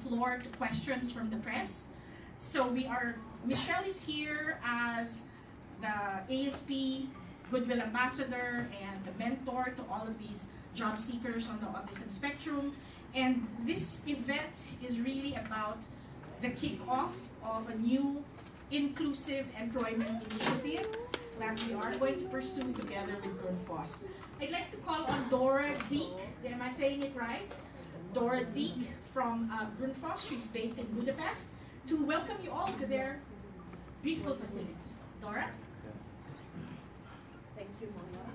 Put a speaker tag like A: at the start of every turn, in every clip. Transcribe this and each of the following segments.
A: floor to questions from the press. So Michelle is here as the ASP Goodwill Ambassador and the mentor to all of these job seekers on the autism spectrum. And this event is really about the kickoff of a new inclusive employment initiative that we are going to pursue together with Grundfos. I'd like to call on Dora Deek. Am I saying it right? Dora Deek from Grundfos. She's based in Budapest, to welcome you all to their beautiful facility. Dora?
B: Thank you, Mona.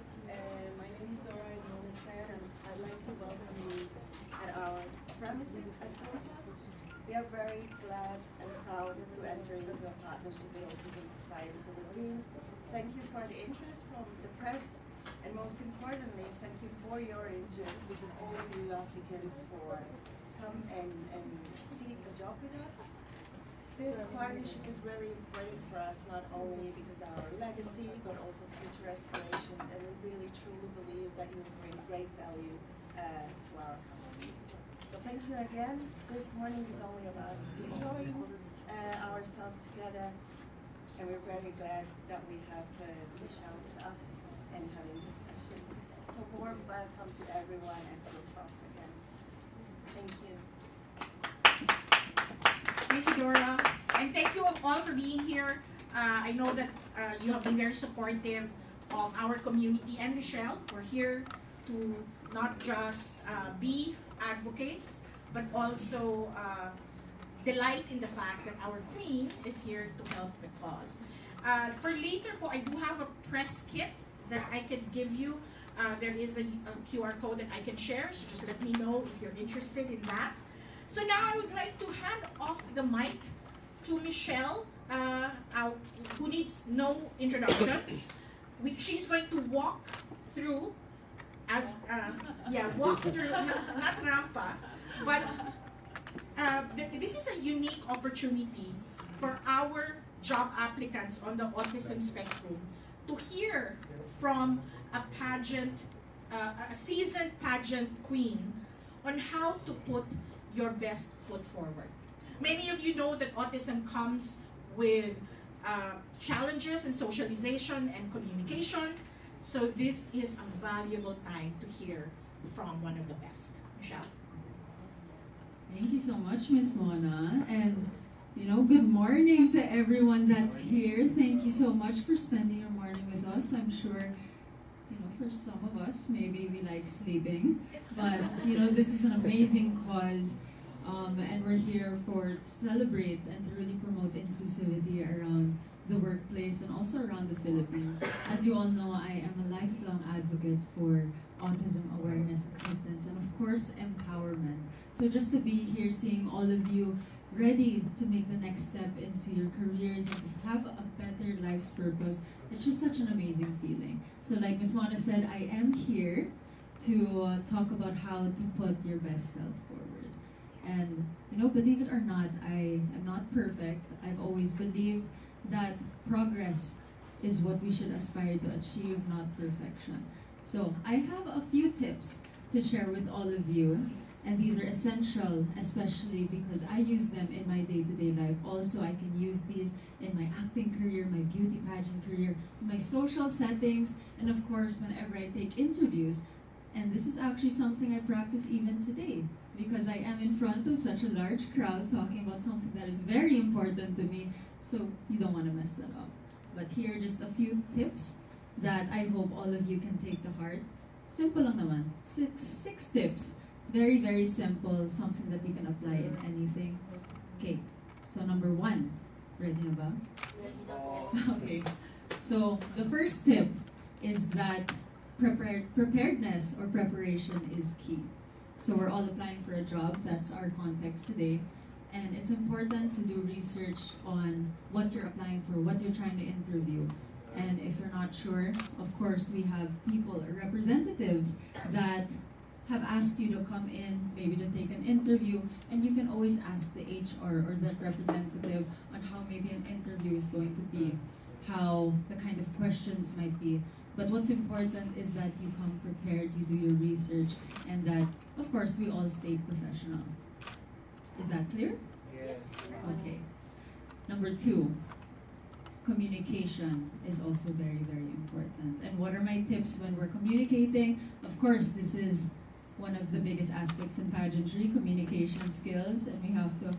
B: My name is Dora, as Mona said, and I'd like to welcome you at our premises at Grundfos. We are very glad and proud to enter into a partnership with Autism Society Philippines. Thank you for the interest from the press, and most importantly, thank you for your interest with all new applicants for come and seek a job with us. This partnership is really important for us, not only because of our legacy, but also future aspirations, and we really truly believe that you will bring great value to our company. So thank you again. This morning is only about enjoying ourselves together, and we're very glad that we have Michelle with us and having this session. So warm welcome to everyone at Grundfos again. Thank you.
A: Thank you, Dora. And thank you all for being here. I know that you have been very supportive of our community and Michelle. We're here to not just be advocates, but also delight in the fact that our queen is here to help the cause. For later po, I do have a press kit that I can give you. There is a QR code that I can share, so just let me know if you're interested in that. So now I would like to hand off the mic to Michelle, who needs no introduction. She's going to walk through, walk through, not rampa, but this is a unique opportunity for our job applicants on the autism spectrum to hear from a seasoned pageant queen on how to put your best foot forward. Many of you know that autism comes with challenges in socialization and communication, so this is a valuable time to hear from one of the best. Michelle?
C: Thank you so much, Miss Mona, and good morning to everyone that's here. Thank you so much for spending your morning with us. I'm sure, for some of us, maybe we like sleeping, but this is an amazing cause, and we're here to celebrate and to really promote inclusivity around the workplace and also around the Philippines. As you all know, I am a lifelong advocate for autism awareness, acceptance, and of course, empowerment. So just to be here, seeing all of you ready to make the next step into your careers and to have a better life's purpose, it's just such an amazing feeling. So like Ms. Mona said, I am here to talk about how to put your best self forward. And believe it or not, I am not perfect. I've always believed that progress is what we should aspire to achieve, not perfection. So I have a few tips to share with all of you, and these are essential, especially because I use them in my day-to-day life. Also, I can use these in my acting career, my beauty pageant career, my social settings, and of course, whenever I take interviews. And this is actually something I practice even today, because I am in front of such a large crowd talking about something that is very important to me, so you don't want to mess that up. But here are just a few tips that I hope all of you can take to heart. Simple lang naman. Six tips. Very, very simple. Something that you can apply in anything. Okay. So number 1. Ready na ba? Okay. So the first tip is that preparedness or preparation is key. So we're all applying for a job. That's our context today. And it's important to do research on what you're applying for, what you're trying to interview. And if you're not sure, of course, we have people or representatives that have asked you to come in, maybe to take an interview, and you can always ask the HR or that representative on how maybe an interview is going to be, how the kind of questions might be. But what's important is that you come prepared, you do your research, and that, of course, we all stay professional. Is that clear?
D: Yes.
C: Okay. Number 2, communication is also very, very important. And what are my tips when we're communicating? Of course, this is one of the biggest aspects in pageantry, communication skills, and we have to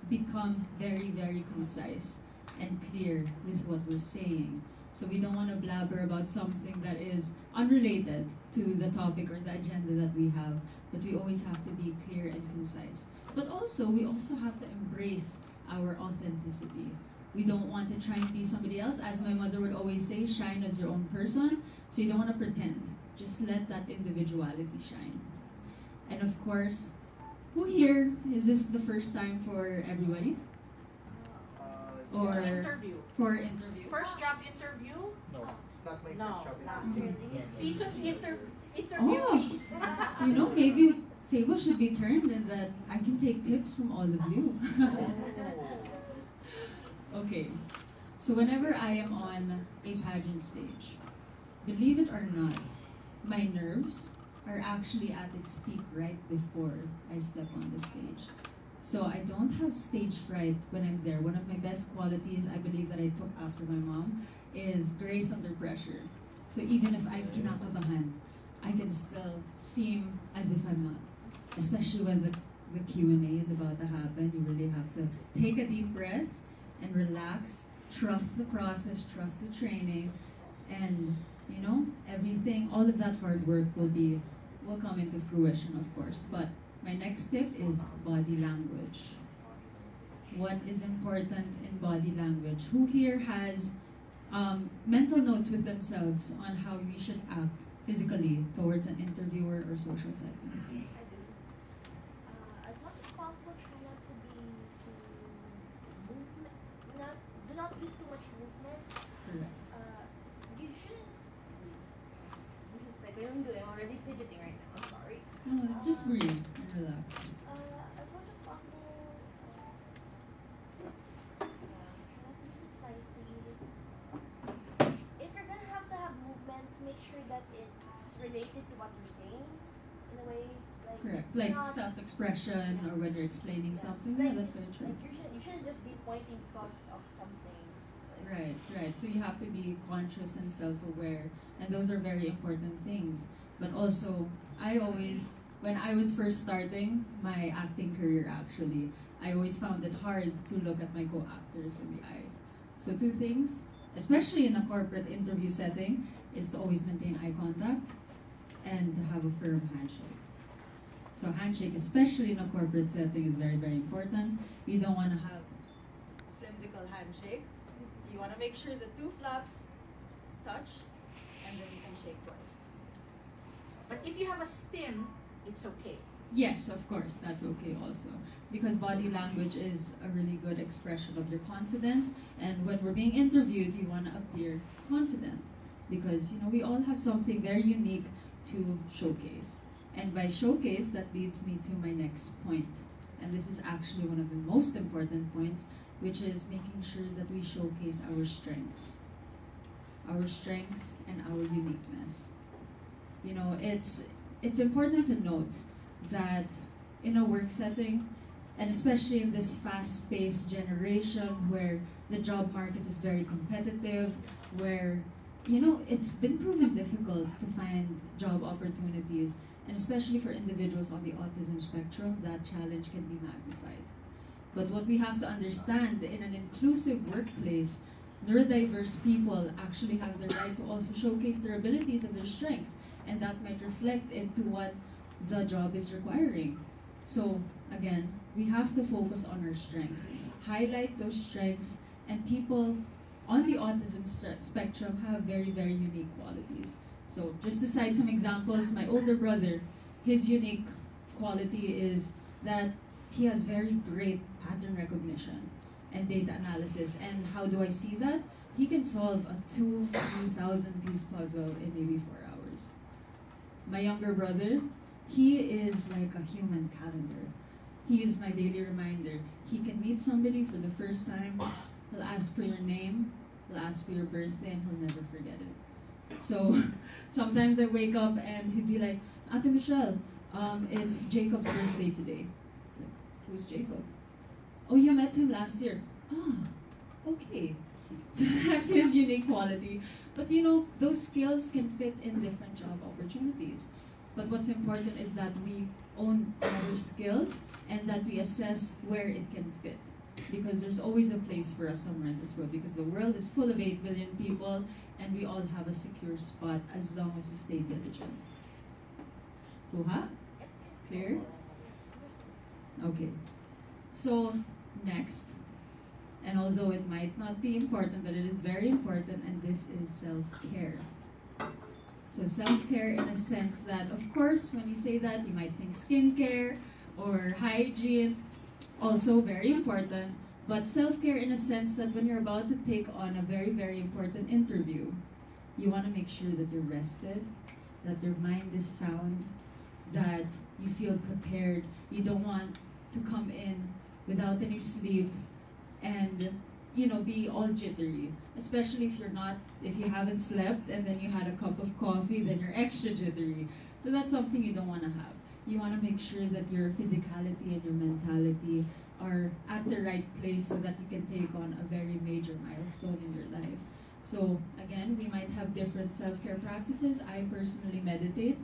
C: become very, very concise and clear with what we're saying. So we don't want to blabber about something that is unrelated to the topic or the agenda that we have, but we always have to be clear and concise. But also, we also have to embrace our authenticity. We don't want to try and be somebody else. As my mother would always say, shine as your own person. So you don't want to pretend. Just let that individuality shine. And of course, who here, is this the first time for everybody? Or
A: Interview.
C: for interview?
A: First job interview?
D: No, it's not my
A: No,
D: first job.
B: Not
D: interview.
B: really.
A: Season
C: Oh,
A: interviewees.
C: you know, maybe table should be turned and that I can take tips from all of you. Okay, so whenever I am on a pageant stage, believe it or not, my nerves are actually at its peak right before I step on the stage. So I don't have stage fright when I'm there. One of my best qualities, I believe, that I took after my mom is grace under pressure. So even if I'm kinakabahan, I can still seem as if I'm not. Especially when the Q&A is about to happen, you really have to take a deep breath and relax, trust the process, trust the training, and you know, everything, all of that hard work will come into fruition, of course. But my next tip is body language. What is important in body language? Who here has mental notes with themselves on how we should act physically towards an interviewer or social settings?
E: I do. As much as possible, try not to be too movement. Do not use too much movement.
C: Correct.
E: You shouldn't. Like I'm doing, I'm already fidgeting right now. I'm sorry.
C: No, just breathe and relax.
E: As much as possible, try not to be tightly. If you're gonna have to have movements, make sure that it's related to what you're saying. In a way, like
C: Correct.
E: it's
C: Like
E: not-
C: self-expression or when you're explaining something.
E: Like,
C: Yeah, that's very true.
E: Like you shouldn't just be pointing because of something. Like,
C: Right. So you have to be conscious and self-aware, and those are very important things. But also, when I was first starting my acting career, actually, I always found it hard to look at my co-actors in the eye. So 2 things, especially in a corporate interview setting, is to always maintain eye contact and to have a firm handshake. So handshake, especially in a corporate setting, is very, very important. You don't want to have a flimsical handshake. You want to make sure the 2 flaps touch, and then you can shake twice.
A: But if you have a stim, it's okay.
C: Yes, of course, that's okay also. Because body language is a really good expression of your confidence. And when we're being interviewed, you want to appear confident. Because, you know, we all have something very unique to showcase. And by showcase, that leads me to my next point. And this is actually one of the most important points, which is making sure that we showcase our strengths. Our strengths and our uniqueness. You know, it's important to note that in a work setting, and especially in this fast-paced generation where the job market is very competitive, where, you know, it's been proven difficult to find job opportunities, and especially for individuals on the autism spectrum, that challenge can be magnified. But what we have to understand, in an inclusive workplace, neurodiverse people actually have the right to also showcase their abilities and their strengths, and that might reflect into what the job is requiring. So again, we have to focus on our strengths, highlight those strengths, and people on the autism spectrum have very, very unique qualities. So just to cite some examples, my older brother, his unique quality is that he has very great pattern recognition and data analysis. And how do I see that? He can solve a 2,000 piece puzzle in maybe 4 hours. My younger brother, he is like a human calendar. He is my daily reminder. He can meet somebody for the first time, he'll ask for your name, he'll ask for your birthday, and he'll never forget it. So sometimes I wake up and he'd be like, Ate Michelle, it's Jacob's birthday today. Like, Who's Jacob? Oh, you met him last year. Ah, okay. So that's his unique quality. But you know, those skills can fit in different job opportunities. But what's important is that we own our skills and that we assess where it can fit. Because there's always a place for us somewhere in this world, because the world is full of 8 billion people and we all have a secure spot as long as we stay diligent. Kuha? Clear? Okay. So, next. And although it might not be important, but it is very important, and this is self-care. So self-care in a sense that, of course, when you say that, you might think skincare or hygiene, also very important. But self-care in a sense that when you're about to take on a very, very important interview, you want to make sure that you're rested, that your mind is sound, that you feel prepared. You don't want to come in without any sleep and be all jittery, especially if you haven't slept and then you had a cup of coffee, then you're extra jittery. So that's something you don't want to have. You want to make sure that your physicality and your mentality are at the right place so that you can take on a very major milestone in your life. So again, we might have different self-care practices. I personally meditate.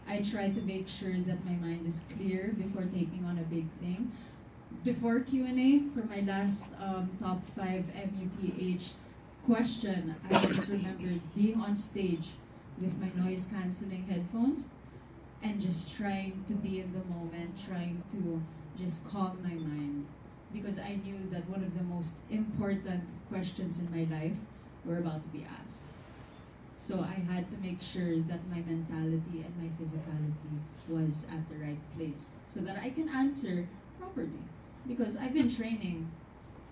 C: I try to make sure that my mind is clear before taking on a big thing. Before Q&A, for my last top 5 MUPH question, I just remembered being on stage with my noise cancelling headphones and just trying to be in the moment, trying to just calm my mind, because I knew that one of the most important questions in my life were about to be asked. So I had to make sure that my mentality and my physicality was at the right place so that I can answer properly. Because I've been training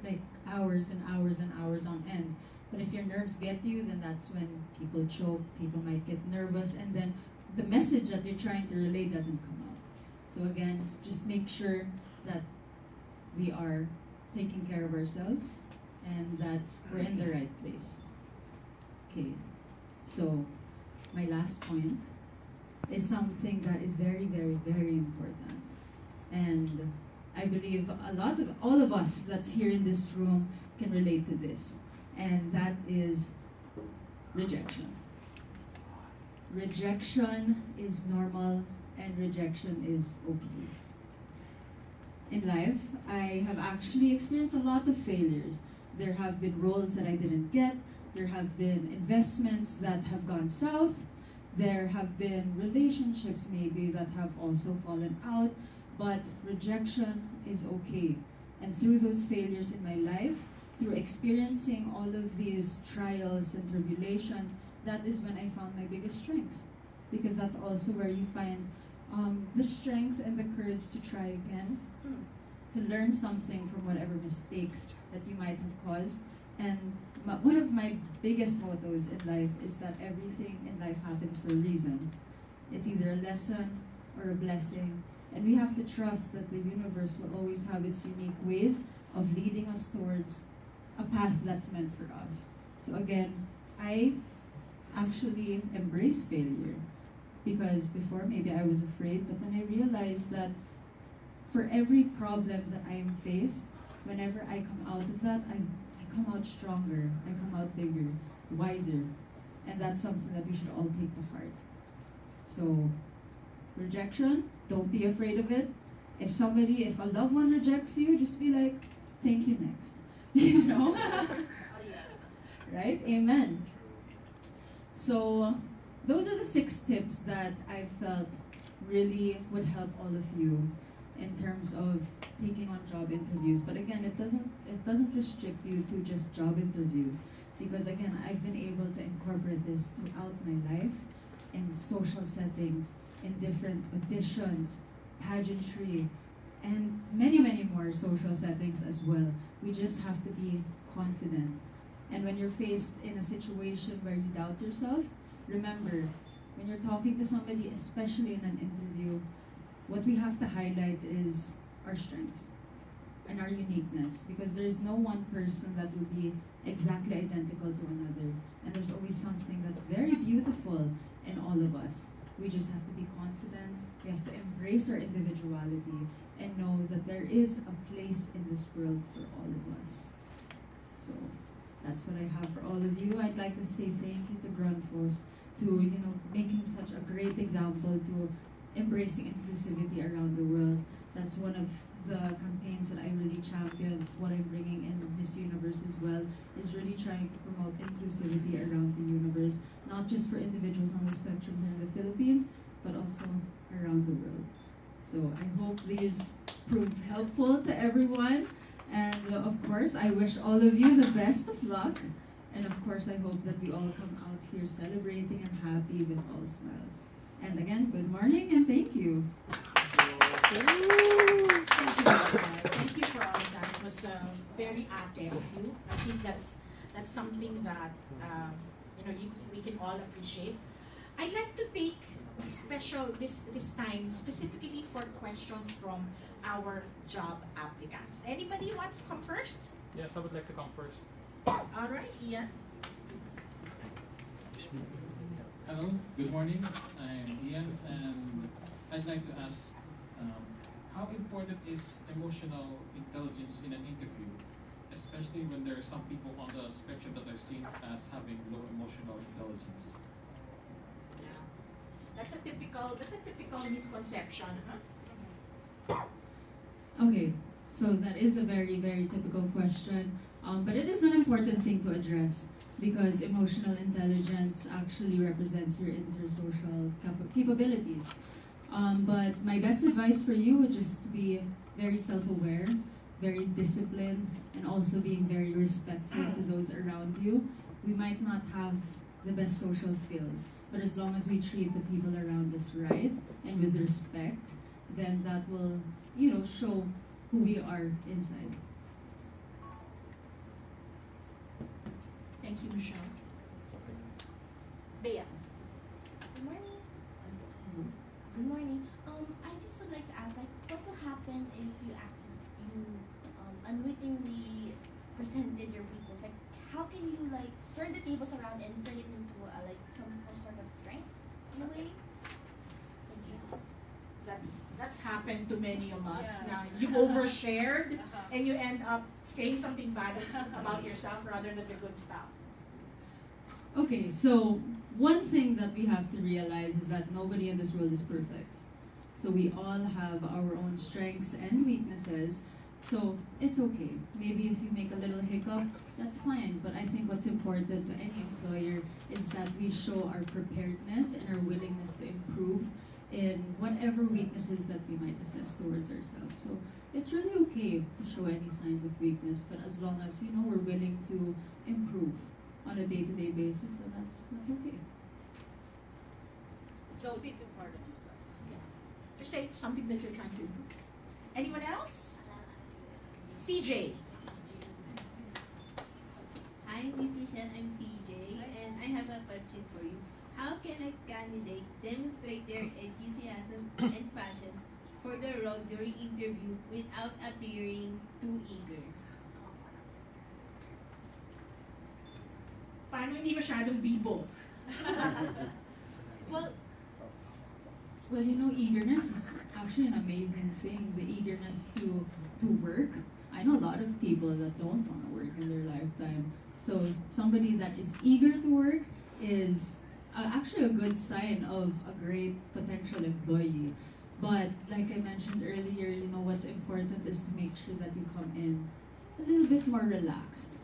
C: like hours and hours and hours on end. But if your nerves get you, then that's when people choke, people might get nervous, and then the message that you're trying to relay doesn't come out. So again, just make sure that we are taking care of ourselves and that we're in the right place. Okay, so my last point is something that is very, very, very important. And I believe all of us that's here in this room can relate to this. And that is rejection. Rejection is normal and rejection is okay. In life, I have actually experienced a lot of failures. There have been roles that I didn't get. There have been investments that have gone south. There have been relationships maybe that have also fallen out. But rejection is okay. And through those failures in my life, through experiencing all of these trials and tribulations, that is when I found my biggest strengths. Because that's also where you find the strength and the courage to try again, to learn something from whatever mistakes that you might have caused. And one of my biggest mottos in life is that everything in life happens for a reason. It's either a lesson or a blessing. And we have to trust that the universe will always have its unique ways of leading us towards a path that's meant for us. So again, I actually embrace failure, because before maybe I was afraid, but then I realized that for every problem that I am faced, whenever I come out of that, I come out stronger, I come out bigger, wiser. And that's something that we should all take to heart. So, rejection, don't be afraid of it. If a loved one rejects you, just be like, thank you, next. You know? Right? Amen. So, those are the 6 tips that I felt really would help all of you in terms of taking on job interviews. But again, it doesn't restrict you to just job interviews, because again, I've been able to incorporate this throughout my life in social settings, in different auditions, pageantry, and many, many more social settings as well. We just have to be confident. And when you're faced in a situation where you doubt yourself, remember, when you're talking to somebody, especially in an interview, what we have to highlight is our strengths and our uniqueness, because there is no one person that will be exactly identical to another. And there's always something that's very beautiful in all of us. We just have to be confident. We have to embrace our individuality and know that there is a place in this world for all of us. So that's what I have for all of you. I'd like to say thank you to Grundfos to making such a great example, to embracing inclusivity around the world. That's one of the campaigns that I really champion. It's what I'm bringing in Miss Universe as well, is really trying to promote inclusivity around the universe, not just for individuals on the spectrum here in the Philippines, but also around the world. So I hope these prove helpful to everyone. And of course, I wish all of you the best of luck. And of course, I hope that we all come out here celebrating and happy with all smiles. And again, good morning and thank you.
A: Thank you, Michelle. Thank you for all of that. It was very ate of you. I think that's something that we can all appreciate. I'd like to take special this time specifically for questions from our job applicants. Anybody wants to come first?
D: Yes, I would like to come first.
A: All right, Ian.
D: Hello, good morning. I'm Ian, and I'd like to ask, how important is emotional intelligence in an interview, especially when there are some people on the spectrum that are seen as having low emotional intelligence?
A: Yeah. That's a typical misconception, huh?
C: Okay, so that is a very, very typical question, but it is an important thing to address because emotional intelligence actually represents your intersocial capabilities. But my best advice for you would just to be very self-aware, very disciplined, and also being very respectful to those around you. We might not have the best social skills, but as long as we treat the people around us right and with respect, then that will, show who we are inside.
A: Thank you, Michelle. Bea.
E: Good morning. Good morning. I just would like to ask, what will happen if you unwittingly presented your weakness? How can you turn the tables around and turn it into some sort of strength in a way? Thank you.
A: That's happened to many of us. Now you overshared and you end up saying something bad about yourself rather than the good stuff.
C: Okay, so one thing that we have to realize is that nobody in this world is perfect. So we all have our own strengths and weaknesses. So it's okay. Maybe if you make a little hiccup, that's fine. But I think what's important to any employer is that we show our preparedness and our willingness to improve in whatever weaknesses that we might assess towards ourselves. So it's really okay to show any signs of weakness, but as long as we're willing to improve on a day-to-day basis, then that's okay.
F: So be too hard on yourself.
A: Yeah. Just say it's something that you're trying to improve. Anyone else? CJ.
G: Hi, Miss Michelle. I'm CJ, and I have a question for you. How can a candidate demonstrate their enthusiasm and passion for the role during interview without appearing too eager?
A: Paano hindi masyadong bibo?
C: Well, eagerness is actually an amazing thing. The eagerness to work. I know a lot of people that don't want to work in their lifetime. So somebody that is eager to work is actually a good sign of a great potential employee. But like I mentioned earlier, what's important is to make sure that you come in a little bit more relaxed.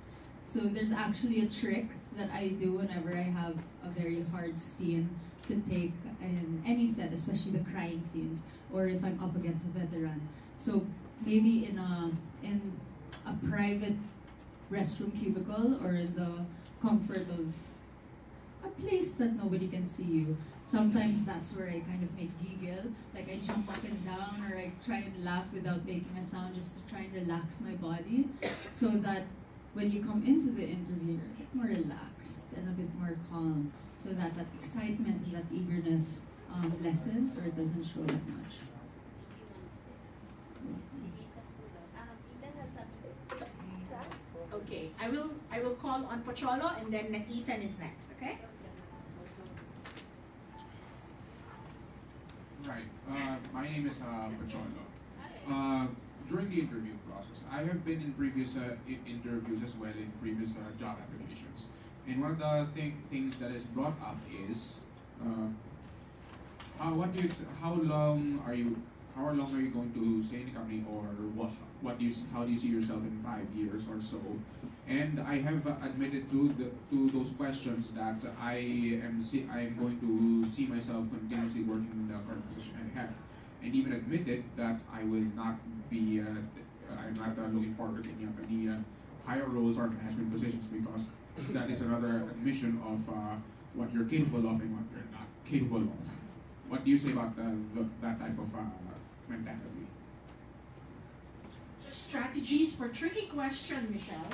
C: So there's actually a trick that I do whenever I have a very hard scene to take in any set, especially the crying scenes, or if I'm up against a veteran. So maybe in a private restroom cubicle or in the comfort of a place that nobody can see you. Sometimes that's where I kind of make giggle, like I jump up and down or I try and laugh without making a sound just to try and relax my body so that when you come into the interview, you're a bit more relaxed and a bit more calm so that that excitement and that eagerness lessens or doesn't show that much.
E: Ethan has something.
A: Okay, I will call on Pocholo and then Ethan is next, okay?
H: Hi, my name is Pachono. During the interview process, I have been in previous interviews as well in previous job applications, and one of the things that is brought up is how long are you going to stay in the company, or how do you see yourself in 5 years or so? And I have admitted to those questions that I am going to see myself continuously working in the current position I have, and even admitted that I will not be I'm not looking forward to taking up any higher roles or management positions, because that is another admission of what you're capable of and what you're not capable of. What do you say about that type of mentality?
A: So strategies for tricky question, Michelle.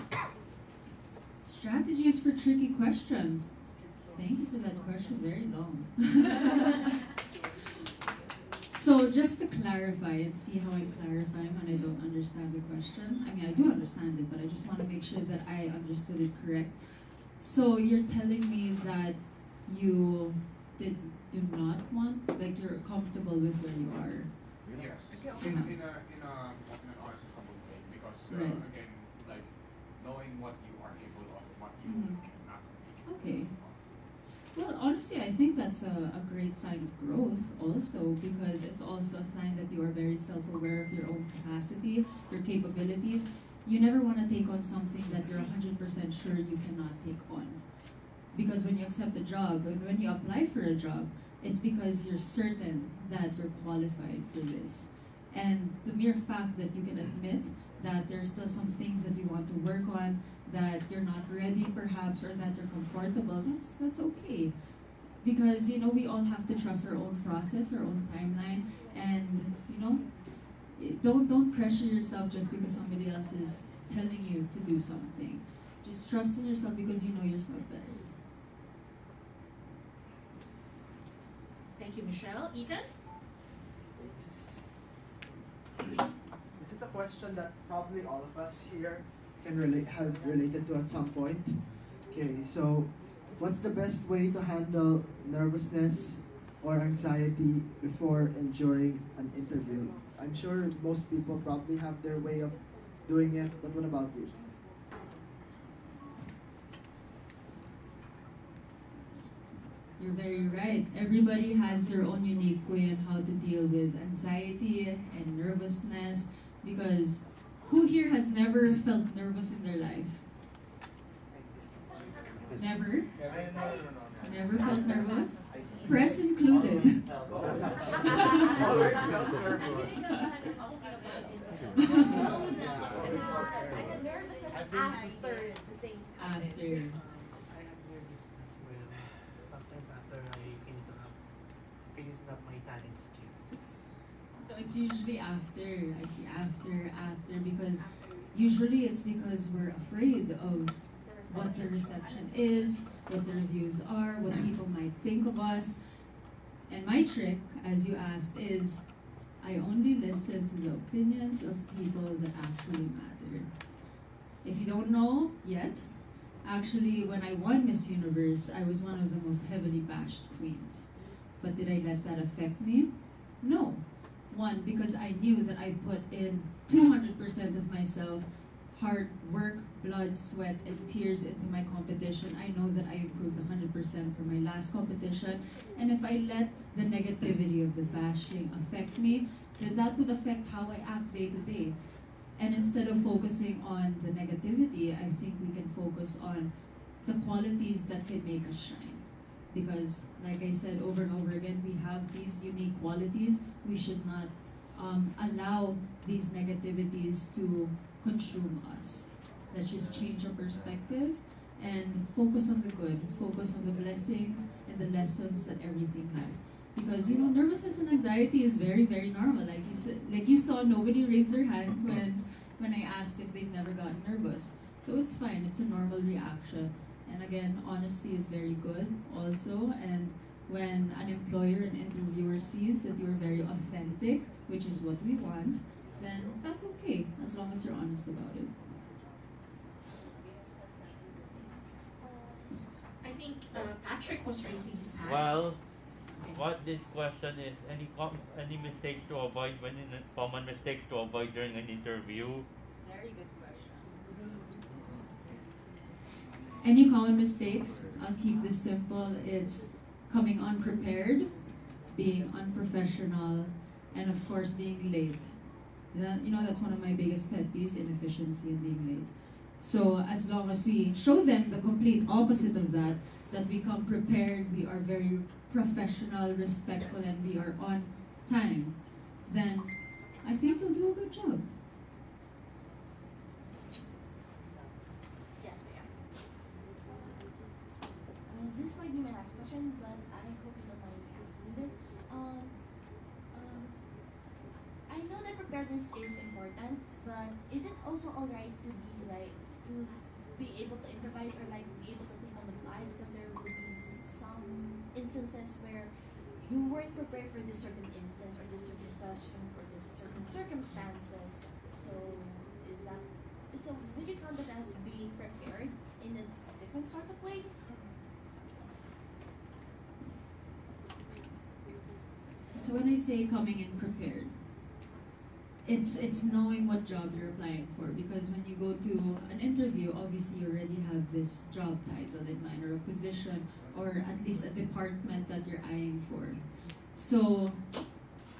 C: Strategies for tricky questions. Thank you for that question, very long. So just to clarify and see how I'm clarifying when I don't understand the question. I mean, I do understand it, but I just want to make sure that I understood it correct. So you're telling me that you do not want, like you're comfortable with where you are.
H: Yes.
C: Yeah.
H: In an honest humble way, because
C: Right.
H: again, like knowing what you are capable of and what you
C: Mhm.
H: cannot be
C: Okay.
H: capable of.
C: Well, honestly, I think that's a great sign of growth also, because it's also a sign that you are very self-aware of your own capacity, your capabilities. You never want to take on something that you're 100% sure you cannot take on. Because when you accept a job, and when you apply for a job, it's because you're certain that you're qualified for this. And the mere fact that you can admit that there's still some things that you want to work on, that you're not ready perhaps, or that you're comfortable, that's okay. Because, we all have to trust our own process, our own timeline, and, don't pressure yourself just because somebody else is telling you to do something. Just trust in yourself because you know yourself best.
A: Thank you, Michelle. Ethan?
I: This is a question that probably all of us here have related to at some point. Okay, so what's the best way to handle nervousness or anxiety before and during an interview? I'm sure most people probably have their way of doing it, but what about you?
C: You're very right. Everybody has their own unique way on how to deal with anxiety and nervousness, because who here has never felt nervous in their life? Never? Never felt nervous? Press included. After.
J: Sometimes after I finishing up my talent skills.
C: So it's usually after. I see after, because usually it's because we're afraid of what the reception is, what the reviews are, what people might think of us. And my trick, as you asked, is I only listen to the opinions of people that actually matter. If you don't know yet, actually, when I won Miss Universe, I was one of the most heavily bashed queens. But did I let that affect me? No. One, because I knew that I put in 200% of myself, hard work, blood, sweat, and tears into my competition. I know that I improved 100% from my last competition. And if I let the negativity of the bashing affect me, then that would affect how I act day to day. And instead of focusing on the negativity, I think we can focus on the qualities that can make us shine. Because, like I said over and over again, we have these unique qualities. We should not allow these negativities to consume us. Let's just change our perspective and focus on the good, focus on the blessings and the lessons that everything has. Because nervousness and anxiety is very, very normal. Like you said, like you saw, nobody raised their hand when I asked if they've never gotten nervous. So it's fine. It's a normal reaction. And again, honesty is very good also. And when an employer and interviewer sees that you're very authentic, which is what we want, then that's okay, as long as you're honest about it.
A: I think Patrick was raising his hand.
K: Well, what this question is, any mistakes to avoid common mistakes to avoid during an interview?
F: Very good question.
C: Any common mistakes? I'll keep this simple. It's coming unprepared, being unprofessional, and of course being late. That's one of my biggest pet peeves, inefficiency and being late. So as long as we show them the complete opposite of that we come prepared, we are very professional, respectful, and we are on time, then I think we'll do a good job.
E: Yes, ma'am. This might be my last question, but I hope you don't mind me asking this. I know that preparedness is important, but is it also alright to be able to improvise or be able to think on the fly, because there will be some instances where you weren't prepared for this certain instance or this certain question or this certain circumstances. So would you count it as being prepared in a different sort of way?
C: So when I say coming in prepared, it's knowing what job you're applying for, because when you go to an interview, obviously you already have this job title in mind, or a position, or at least a department that you're eyeing for. So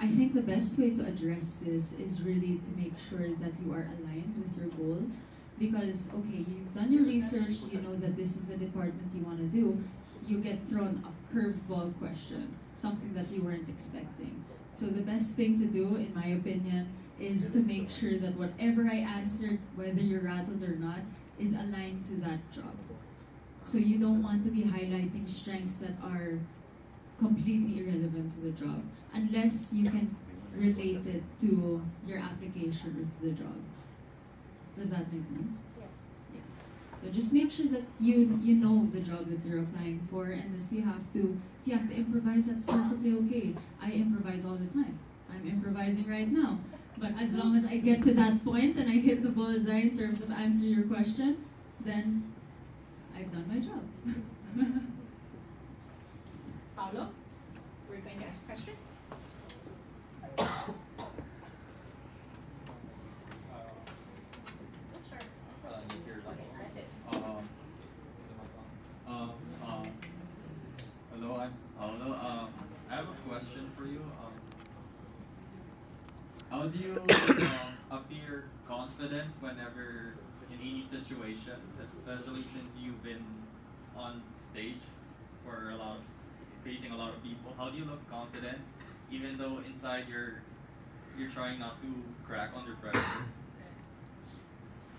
C: I think the best way to address this is really to make sure that you are aligned with your goals, because okay, you've done your research, you know that this is the department you want to do, you get thrown a curveball question, something that you weren't expecting. So the best thing to do, in my opinion, is to make sure that whatever I answered, whether you're rattled or not, is aligned to that job. So you don't want to be highlighting strengths that are completely irrelevant to the job, unless you can relate it to your application or to the job. Does that make sense?
E: Yes.
C: Yeah. So just make sure that you know the job that you're applying for, and if you have to improvise, that's perfectly okay. I improvise all the time. I'm improvising right now. But as long as I get to that point and I hit the bullseye in terms of answering your question, then I've done my job.
A: Paolo, we're going to ask a question.
E: That's it.
L: Hello, I'm Paolo. I have a question for you. How do you appear confident whenever in any situation, especially since you've been on stage for facing a lot of people? How do you look confident even though inside you're trying not to crack under pressure?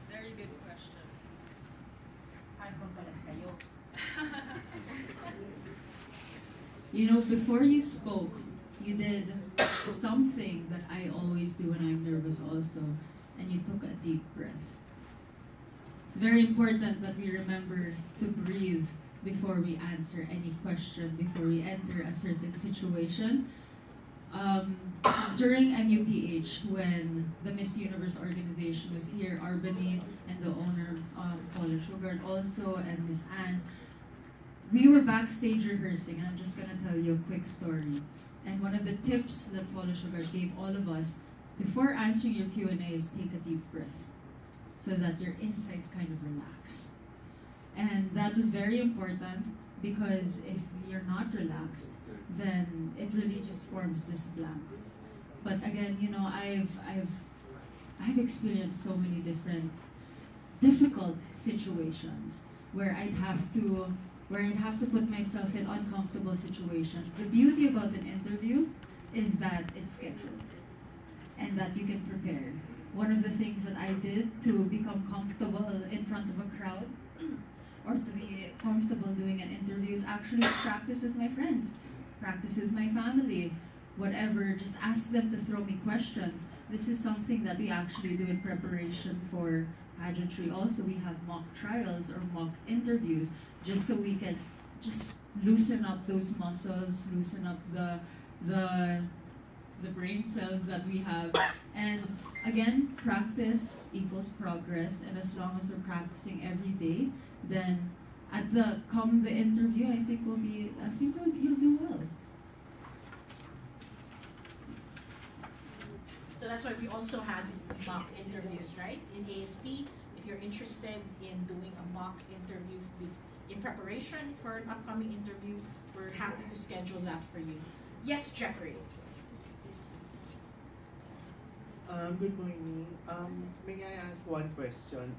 F: Very good question.
C: Before you spoke, you did something that I always do when I'm nervous also, and you took a deep breath. It's very important that we remember to breathe before we answer any question, before we enter a certain situation. During MUPH, when the Miss Universe organization was here, Arbany and the owner of Paula Sugar also, and Miss Anne, we were backstage rehearsing, and I'm just gonna tell you a quick story. And one of the tips that Paula Sugar gave all of us before answering your Q&A is take a deep breath, so that your insides kind of relax. And that was very important, because if you're not relaxed, then it really just forms this blank. But again, I've experienced so many different difficult situations where I'd have to put myself in uncomfortable situations. The beauty about an interview is that it's scheduled and that you can prepare. One of the things that I did to become comfortable in front of a crowd or to be comfortable doing an interview is actually practice with my friends, practice with my family, whatever, just ask them to throw me questions. This is something that we actually do in preparation for pageantry. Also, we have mock trials or mock interviews, just so we can just loosen up those muscles, loosen up the brain cells that we have. And again, practice equals progress, and as long as we're practicing every day, then come the interview, I think you'll do well.
A: that's why we also had mock interviews, right? In ASP, if you're interested in doing a mock interview in preparation for an upcoming interview, we're happy to schedule that for you. Yes, Jeffrey.
J: Good morning. May I ask one question?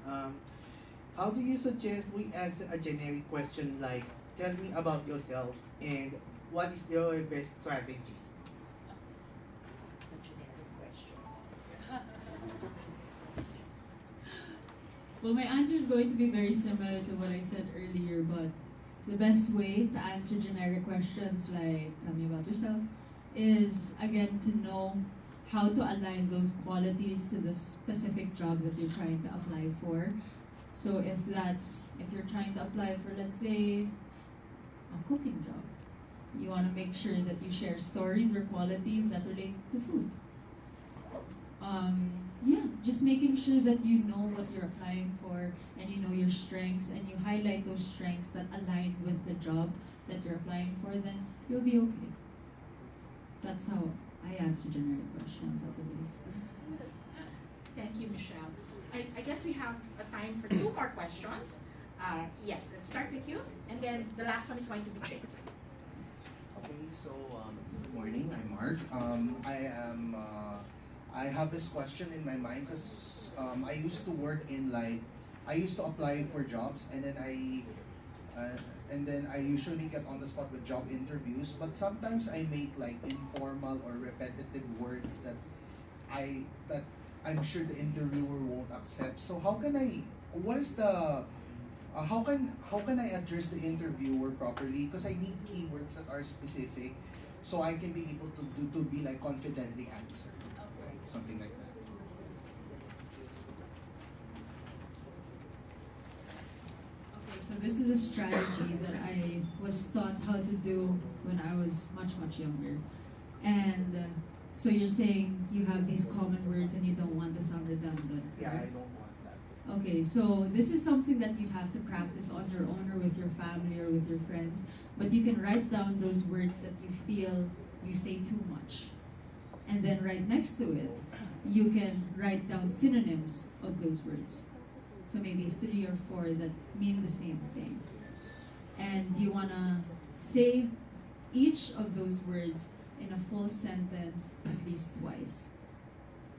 J: How do you suggest we answer a generic question like, tell me about yourself and what is your best strategy?
A: A generic question.
C: Well, my answer is going to be very similar to what I said earlier, but the best way to answer generic questions like, tell me about yourself, is again to know how to align those qualities to the specific job that you're trying to apply for. So if you're trying to apply for, let's say, a cooking job, you want to make sure that you share stories or qualities that relate to food. Yeah, just making sure that you know what you're applying for and you know your strengths and you highlight those strengths that align with the job that you're applying for, then you'll be okay. That's how I answer generic questions at the least.
A: Thank you, Michelle. I guess we have a time for 2 more questions. Yes, let's start with you, and then the last one is going to be James.
M: Okay, so good morning. I'm Mark. I have this question in my mind because I used to work in I used to apply for jobs and then I usually get on the spot with job interviews. But sometimes I make like informal or repetitive words that I'm sure the interviewer won't accept. So how can I address the interviewer properly? Because I need keywords that are specific, so I can be able to be like confidently answer, right? Something like that.
C: Okay, so this is a strategy that I was taught how to do when I was much younger, and so you're saying you have these common words and you don't want to sound redundant.
M: Yeah,
C: right?
M: I don't want that.
C: Okay, so this is something that you have to practice on your own or with your family or with your friends. But you can write down those words that you feel you say too much. And then right next to it, you can write down synonyms of those words. So maybe 3 or 4 that mean the same thing. And you want to say each of those words in a full sentence at least twice.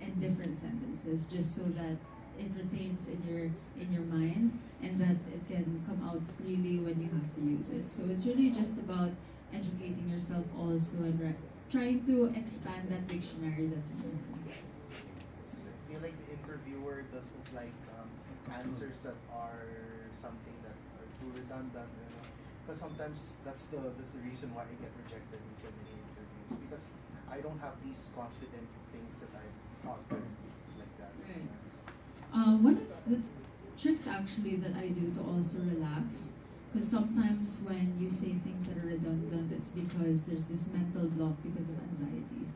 C: And different sentences, just so that it retains in your mind and that it can come out freely when you have to use it. So it's really just about educating yourself also and trying to expand that dictionary that's in your mind.
M: I feel like the interviewer doesn't like answers that are something that are too redundant, because sometimes that's the reason why I get rejected in so many interviews, because I don't have these confident things that I thought like that.
C: Right. One of the tricks actually that I do to also relax, because sometimes when you say things that are redundant, it's because there's this mental block because of anxiety.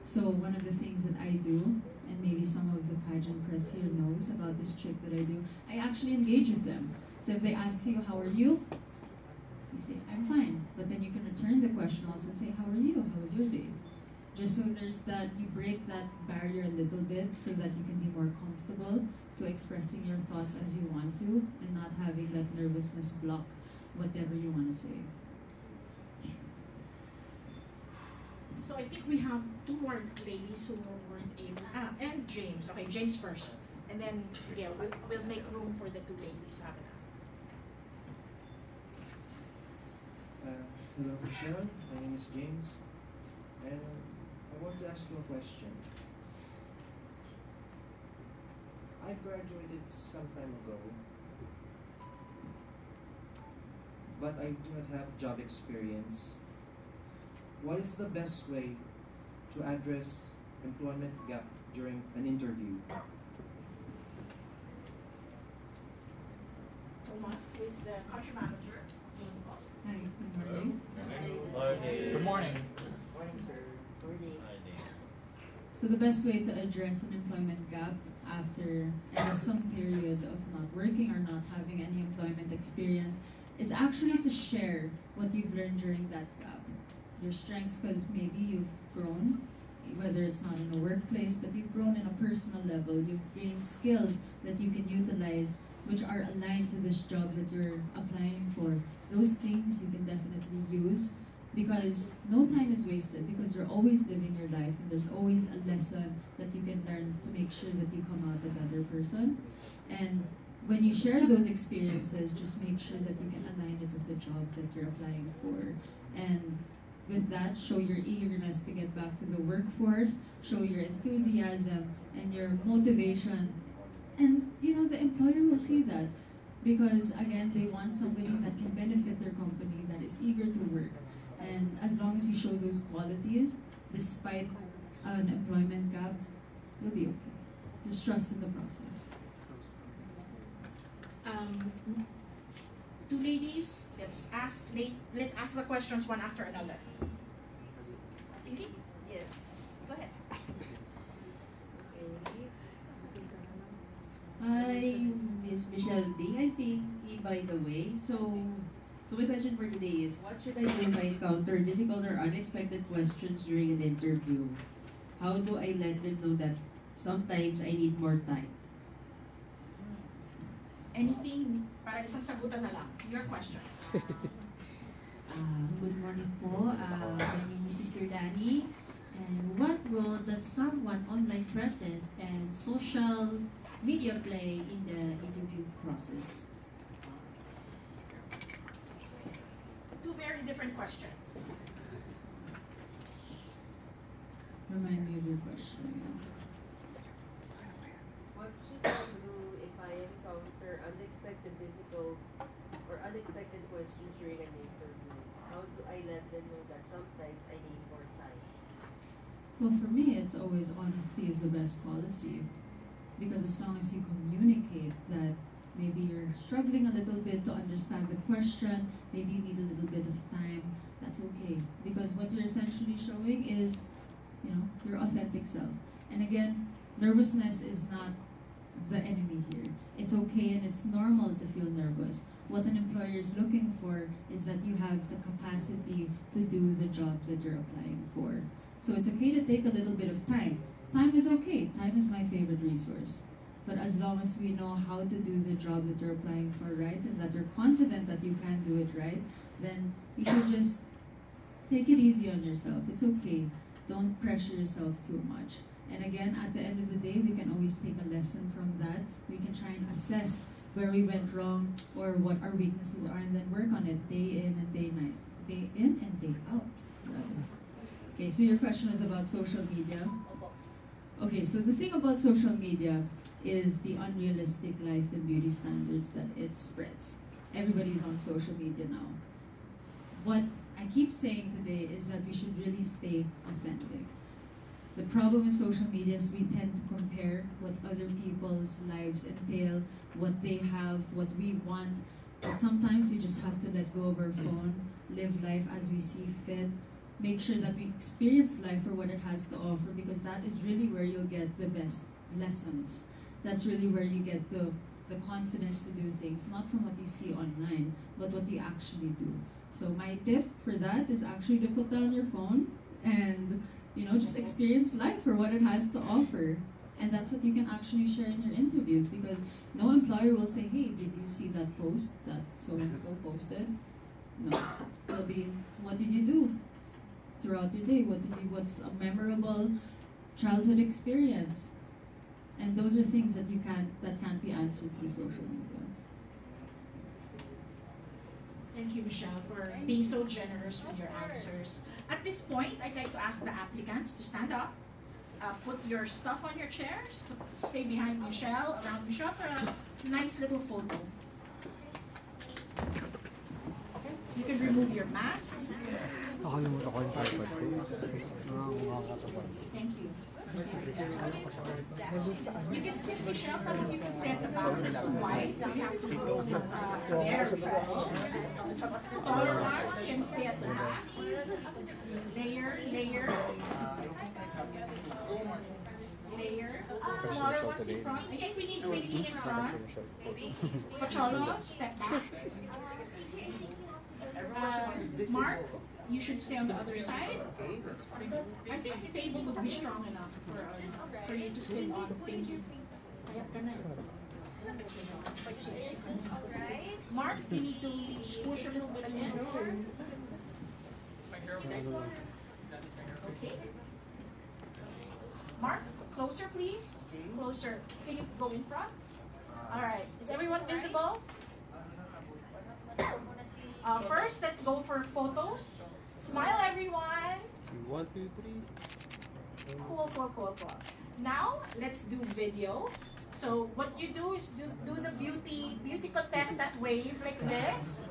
C: So one of the things that I do, and maybe some of the pageant press here knows about this trick that I do, I actually engage with them. So if they ask you, how are you? You say, I'm fine. But then you can return the question also and say, how are you? How was your day? Just so there's that, you break that barrier a little bit so that you can be more comfortable to expressing your thoughts as you want to and not having that nervousness block whatever you want to say.
A: So I think we have 2 more ladies who weren't able, and James. Okay, James first. And then, sige, we'll make room for the 2 ladies who haven't asked.
N: Hello, Michelle. My name is James, and I want to ask you a question. I graduated some time ago, but I do not have job experience. What is the best way to address employment gap during an interview?
A: Tomas, who is the country manager.
C: Hi, good morning.
K: Good morning.
B: Morning, sir. Morning.
C: So the best way to address an employment gap after some period of not working or not having any employment experience is actually to share what you've learned during that gap. Your strengths, because maybe you've grown whether it's not in a workplace, but you've grown in a personal level. You've gained skills that you can utilize, which are aligned to this job that you're applying for. Those things you can definitely use, because no time is wasted, because you're always living your life and there's always a lesson that you can learn to make sure that you come out a better person. And when you share those experiences, just make sure that you can align it with the job that you're applying for. And with that, show your eagerness to get back to the workforce, show your enthusiasm and your motivation. And the employer will see that, because again, they want somebody that can benefit their company, that is eager to work. And as long as you show those qualities, despite an employment gap, you'll be okay. Just trust in the process.
A: Two ladies, let's ask the questions one after another. Pinky?
F: Yes. Go ahead.
G: Hi, Miss Michelle D. I'm Pinky, by the way. So my question for today is, what should I do if I encounter difficult or unexpected questions during an interview? How do I let them know that sometimes I need more time?
A: Anything, para isang sagutan na lang. Your question.
O: Good morning po. My name is Sister Danny. And what role does someone online presence and social media play in the interview process?
A: Two very different questions.
C: Remind me of your question again.
F: What should I do if I encounter unexpected questions during an interview? How do I let them know that sometimes I need more time?
C: Well, for me, it's always honesty is the best policy. Because as long as you communicate that maybe you're struggling a little bit to understand the question, maybe you need a little bit of time, that's okay. Because what you're essentially showing is, your authentic self. And again, nervousness is not the enemy here. It's okay and it's normal to feel nervous. What an employer is looking for is that you have the capacity to do the job that you're applying for. So it's okay to take a little bit of time. Time is okay. Time is my favorite resource. But as long as we know how to do the job that you're applying for right, and that you're confident that you can do it right, then you should just take it easy on yourself. It's okay. Don't pressure yourself too much. And again, at the end of the day, we can always take a lesson from that. We can try and assess where we went wrong or what our weaknesses are, and then work on it day in and day out. Rather. Okay, so your question was about social media. Okay, so the thing about social media is the unrealistic life and beauty standards that it spreads. Everybody's on social media now. What I keep saying today is that we should really stay authentic. The problem with social media is we tend to compare what other people's lives entail, what they have, what we want. But sometimes we just have to let go of our phone, live life as we see fit, make sure that we experience life for what it has to offer, because that is really where you'll get the best lessons. That's really where you get the confidence to do things, not from what you see online, but what you actually do. So my tip for that is actually to put down your phone and just experience life for what it has to offer. And that's what you can actually share in your interviews, because no employer will say, hey, did you see that post that so-and-so posted? No. It'll be, what did you do throughout your day? What's a memorable childhood experience? And those are things that can't be answered through social media.
A: Thank you, Michelle, for being so generous with your answers. At this point, I'd like to ask the applicants to stand up, put your stuff on your chairs, stay behind Michelle, around Michelle for a nice little photo. You can remove your masks. Thank you. You can sit, Michelle. Some of you can stay at the back. It's too wide, so you have to go there. Taller ones can stay at the back. Layer. Smaller ones in front. I think we need Pinky in front. Pacholo, step back. Mark, you should stay on the other side.
M: Okay, that's fine.
A: I think the table would be strong enough for you to sit on. Thank you. Kaya ka na. Mark, you need to squish a little bit again. Okay. Mark, closer please. Closer. Can you go in front? Alright. Is everyone visible? First, let's go for photos. Smile, everyone.
P: 1, 2, 3.
A: Cool, cool, cool, cool. Now, let's do video. So, what you do is do the beauty contest that wave like this.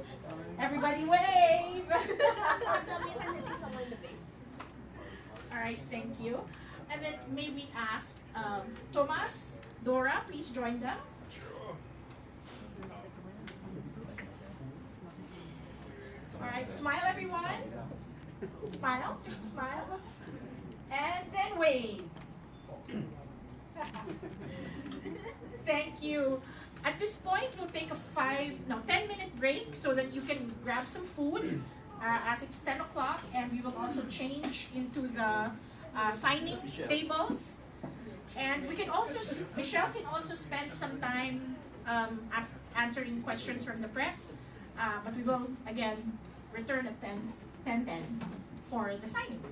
A: Everybody wave! Alright, thank you. And then may we ask Thomas, Dora, please join them. Alright, smile everyone. Smile, just smile. And then wave. Thank you. At this point, we'll take a 10-minute break so that you can grab some food as it's 10 o'clock, and we will also change into the signing tables. And we can also, Michelle can also spend some time answering questions from the press, but we will, again, return at 10:10 for the signing.